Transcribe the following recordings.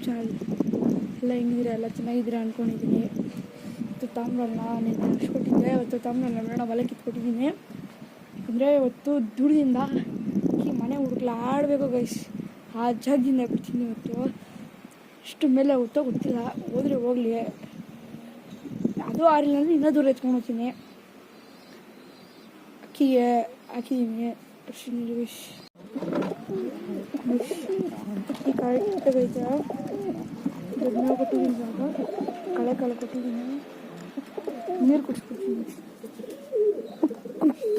Channel ಎಲ್ಲ ಹೆಂಗಿದ್ದೀರಾ, ಎಲ್ಲ ಚೆನ್ನಾಗಿದ್ದೀರಾ ಅಂದ್ಕೊಂಡಿದ್ದೀನಿ. ಇವತ್ತು ತಾಮ್ರಲ್ಲ ನಿನ್ನೆ ಕೊಟ್ಟಿದ್ದೆ, ಇವತ್ತು ತಾಮ್ರಲ್ಲ ಬೇಡ ಹೊಲ ಕಿತ್ಕೊಟ್ಟಿದ್ದೀನಿ. ಅಂದರೆ ಇವತ್ತು ದುಡ್ಡಿಂದ ಮನೆ ಹುಡುಕ್ಲಾಡಬೇಕು ಗೈಸ್, ಆ ಜಾಗದಿಂದ ಬಿಡ್ತೀನಿ ಇವತ್ತು. ಇಷ್ಟು ಮೇಲೆ ಹೊತ್ತೋ ಗೊತ್ತಿಲ್ಲ, ಹೋದರೆ ಹೋಗಲಿ. ಅದು ಆರಿಲ್ಲ ಅಂದರೆ ಇನ್ನೂ ದೂರ ಎತ್ಕೊಂಡು ಹೋಗ್ತೀನಿ. ಅಕ್ಕಿಗೆ ಹಾಕಿದ್ದೀನಿ ಅಷ್ಟು ಗೈಸ್. ಅಕ್ಕಿ ಕರೆಕ್ಟಾಗೈತೆ, ದೊಡ್ಡ ಕೊಟ್ಟಿದ್ದೀನಿ, ಸ್ವಲ್ಪ ಕಳೆ ಕೊಟ್ಟಿದ್ದೀನಿ, ನೀರು ಕುಡಿಸ್ಕೊಡ್ತೀನಿ.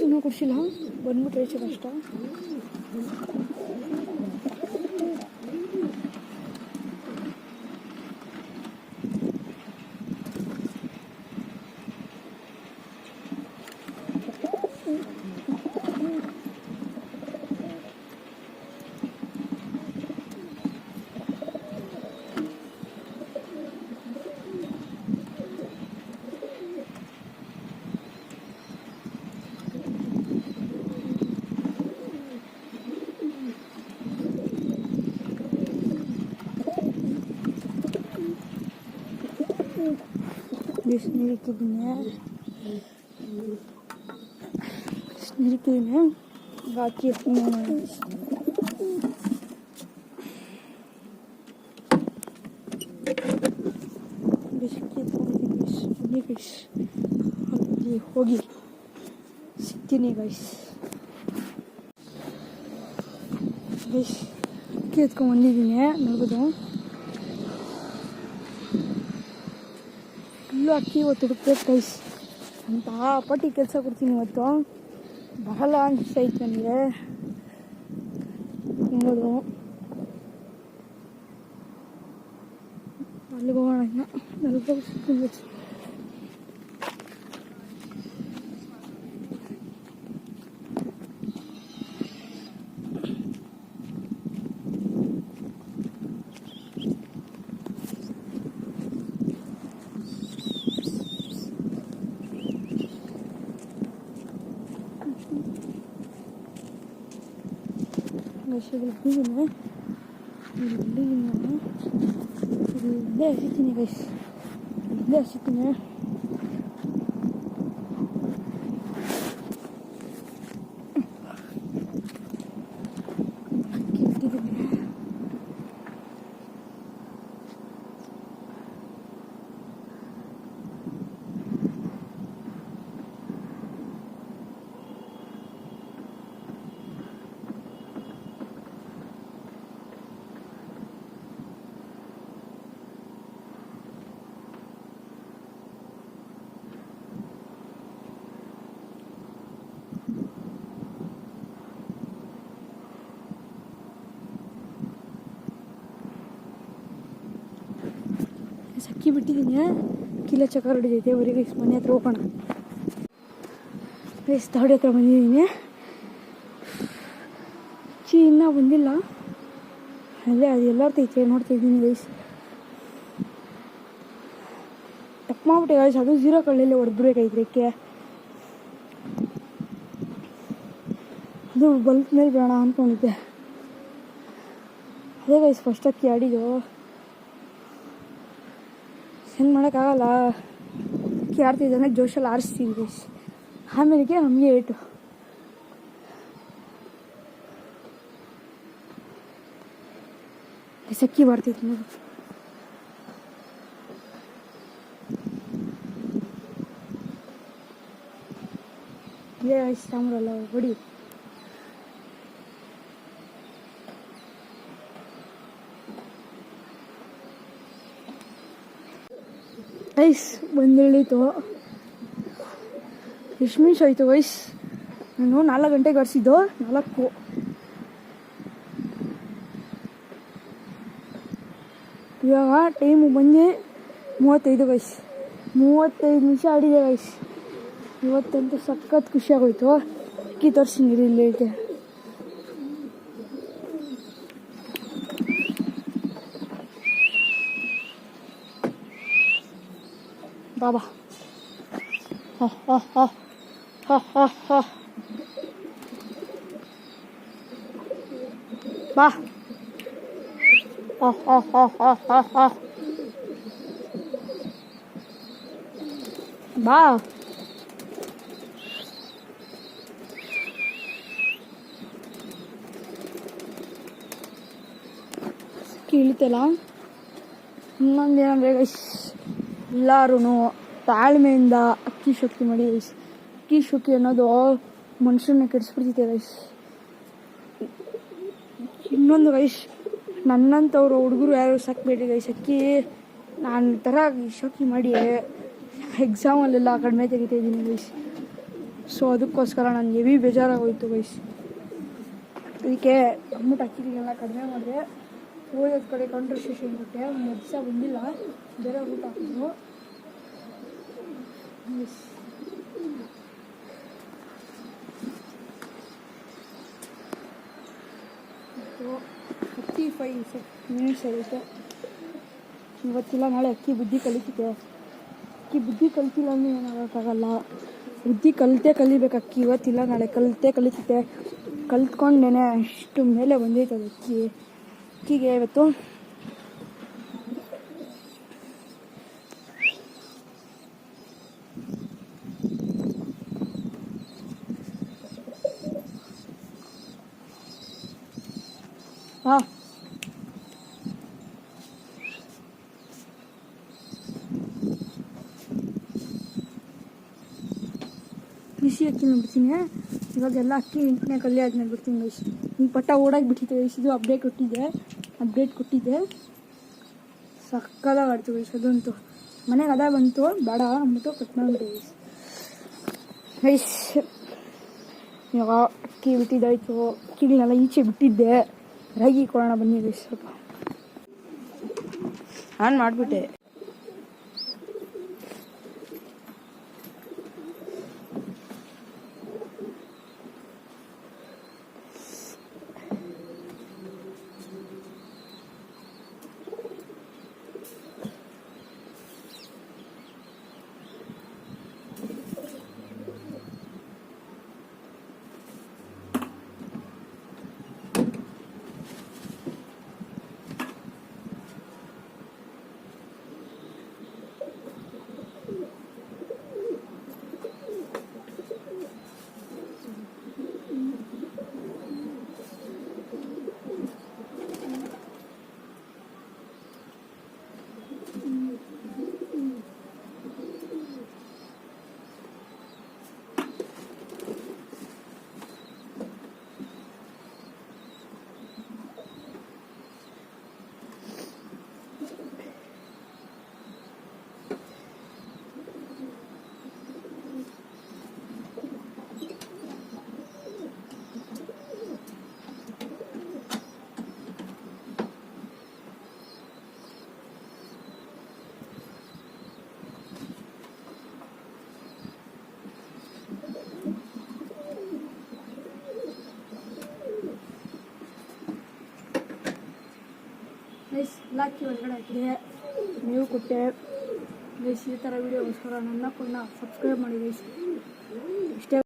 ಇನ್ನೂ ಕುಡಿಸಿಲ್ಲ, ಬಂದ್ಬಿಟ್ರೆ ಹೆಚ್ಚು ಕಷ್ಟ. ನೀರಿಕ್ಕಿದ್ದೀನಿ ಬಾಕಿ ಹೋಗಿ ಸಿಗ್ತೀನಿ ಗೈಸ್. ಅಕ್ಕಿ ಎತ್ಕೊಂಡ್ಬಂದಿದ್ದೀನಿ, ನೋಡ್ಬೋದು. ಫುಲ್ಲು ಅಕ್ಕಿ ಇವತ್ತು ಹುಡುಕ್ಬೇಕು ಗೈಸ್ ಅಂತ ಪಟ್ಟಿ ಕೆಲಸ ಕೊಡ್ತೀನಿ. ಇವತ್ತು ಬರಲ್ಲ ಅನಿಸ್ತೈತೆ ನನಗೆ. ನೋಡು, ಅಲ್ಲಿಗೆ ಹೋಗೋಣ. ಇನ್ನು ನಲ್ವತ್ತು ಸಿಗ್ತೀನಿ. ಇಲ್ಲೇ ಹಸಿತೀನಿ ಗೈಸ್, ಇಲ್ಲೇ ಹಸಿತೀನಿ. ಅಕ್ಕಿ ಬಿಟ್ಟಿದ್ದೀನಿ, ಕಿಲೋ ಚಕ್ರ ಹೊಡಿದೈತೆ. ಅವರಿಗೆ ಮನೆ ಹತ್ರ ಹೋಗೋಣ. ತಾಡಿ ಹತ್ರ ಬಂದಿದ್ದೀನಿ. ಇನ್ನೂ ಬಂದಿಲ್ಲ, ಅಲ್ಲೇ ಅದು ಎಲ್ಲಾರ್ತೈತೆ ನೋಡ್ತಾಯಿದ್ದೀನಿ ಗೈಸ್. ಟಕ್ ಮಾಡ್ಬಿಟ್ಟೆ ಗೈಸ್, ಅದು 0 ಕಳ್ಳಲ್ಲಿ ಹೊಡೆದ್ಬಿಡ್ಬೇಕೈತೆ. ಅದು ಬಲ್ಪ್ ಮೇಲೆ ಬೇಡ ಅಂದ್ಕೊಂಡಿದ್ದೆ. ಅದೇ ಗೈಸ್ ಫಸ್ಟ್ ಅಕ್ಕಿ ಆಡಿದ್ದು. ಏನು ಮಾಡೋಕ್ಕಾಗಲ್ಲ, ಅಕ್ಕಿ ಆಡ್ತಿದ್ದಾನೆ ಜೋಶಲ್ಲಿ ಆರಿಸ್ತೀವಿ ಗೈಸ್. ಆಮೇಲೆ ನಮಗೆ ಏಟು. ಅಕ್ಕಿ ಬರ್ತೈತಿ ನೋಡಿ. ಇದೇ ಗೈಸ್ ತಾಮ್ರಲ್ಲ ಹೊಡಿ. ಗೈಸ್ ಬಂದಿಳಿತು. ಎಷ್ಟು ನಿಮಿಷ ಆಯಿತು ಗೈಸ್? ನಾನು 4 ಗಂಟೆಗೆ ಬರ್ಸಿದ್ದು, 4. ಇವಾಗ ಟೈಮು ಬಂದು 35 ಗೈಸ್. 35 ನಿಮಿಷ ಆಡಿದೆ ಗೈಸ್. ಇವತ್ತಂತೂ ಸಖತ್ ಖುಷಿಯಾಗೋಯ್ತು. ಅಕ್ಕಿ ತೋರಿಸ್ತೀನಿ ಇಲ್ಲಿ ಐತೆ. ಬಾಬಾ ಬಾ ಬಾ ಇಳಿತಲ್ಲ. ಇನ್ನೊಂದೇನಂದರೆ ಗೈಸ್, ಎಲ್ಲರೂ ತಾಳ್ಮೆಯಿಂದ ಅಕ್ಕಿ ಶೋಕಿ ಮಾಡಿ ಗೈಸ್. ಅಕ್ಕಿ ಶೋಕಿ ಅನ್ನೋದು ಮನುಷ್ಯನ ಕೆಡಿಸ್ಬಿಡ್ತೈತೆ ಗೈಸ್. ಇನ್ನೊಂದು ಗೈಸ್, ನನ್ನಂಥವ್ರು ಹುಡುಗರು ಯಾರು ಸಾಕಬೇಡಿ ಗೈಸ್. ಅಕ್ಕಿ ನಾನು ಈ ಥರ ಶೋಕಿ ಮಾಡಿ ಎಕ್ಸಾಮಲ್ಲೆಲ್ಲ ಕಡಿಮೆ ತೆಗಿತಾ ಇದ್ದೀನಿ ಗೈಸ್. ಸೊ ಅದಕ್ಕೋಸ್ಕರ ನಾನು ಹೆವಿ ಬೇಜಾರಾಗೋಯ್ತು ಗೈಸ್. ಅದಕ್ಕೆ ಅಂದ್ಬಿಟ್ಟು ಅಕ್ಕಿಗೆಲ್ಲ ಕಡಿಮೆ ಮಾಡಿದೆ. ಓದೋದ ಕಡೆ ಕಾನ್ಸಂಟ್ರೇಷನ್ ಕೊಟ್ಟೆ. ಒಂದು ದಿವಸ ಬಂದಿಲ್ಲ, ಬೇರೆ ಊಟ ಹಾಕಿದ್ರು. ಅಕ್ಕಿ 5 ಮಿನಿಟ್ಸ್ ಆಗುತ್ತೆ. ಇವತ್ತಿಲ್ಲ ನಾಳೆ ಅಕ್ಕಿ ಬುದ್ಧಿ ಕಲಿತಿದೆ. ಅಕ್ಕಿ ಬುದ್ಧಿ ಕಲಿತಿಲ್ಲ ಅಂದರೆ ಏನಾಗೋಕ್ಕಾಗಲ್ಲ. ಬುದ್ಧಿ ಕಲಿಬೇಕು ಅಕ್ಕಿ. ಇವತ್ತಿಲ್ಲ ನಾಳೆ ಕಲಿತಿದ್ದೆ. ಕಲ್ತ್ಕೊಂಡೇನೆ ಅಷ್ಟು ಮೇಲೆ ಬಂದೈತದೆ ಅಕ್ಕಿಗೆ ಇವತ್ತು. ಹಾಂ, ಬಿಸಿ ಅಕ್ಕಿನ ಬಿಡ್ತೀನಿ. ಇವಾಗೆಲ್ಲ ಅಕ್ಕಿ 8ನೇ ಕಲ್ಲಿ ಆದ್ಮೇಲೆ ಬಿಡ್ತೀನಿ ಗೈಸ್. ಹಿಂಗೆ ಪಟ್ಟ ಓಡಾಗಿ ಬಿಟ್ಟಿದ್ದೆ ಗೈಸ್. ಇದು ಅಪ್ಡೇಟ್ ಕೊಟ್ಟಿದ್ದೆ. ಸಕ್ಕದಾಗಿ ಆಡ್ತು ಗೈಸ್. ಅದಂತೂ ಮನೆಗೆ ಅದ ಬಂತು, ಬೇಡ ಅಂದ್ಬಿಟ್ಟು ಕಟ್ ಮಾಡಿಬಿಟ್ಟೆ ಗೈಸ್. ಇವಾಗ ಅಕ್ಕಿ ಬಿಟ್ಟಿದ್ದಾಯ್ತು. ಅಕ್ಕಿಗಳನ್ನೆಲ್ಲ ಈಚೆ ಬಿಟ್ಟಿದ್ದೆ. ರಾಗಿ ಕೊಡೋಣ ಬನ್ನಿ ಗೈಸ್. ಸ್ವಲ್ಪ ಆನ್ ಮಾಡಿಬಿಟ್ಟೆ. ಗೈಸ್ ಇಲಾಖೆ ಒಳಗಡೆ ಹಾಕಿದೆ, ನೀವು ಕೊಟ್ಟೆ ಗೈಸ್. ಈ ಥರ ವೀಡಿಯೋಗೋಸ್ಕರ ನನ್ನ ಸಬ್ಸ್ಕ್ರೈಬ್ ಮಾಡಿ ಗೈಸ್. ಇಷ್ಟೇ.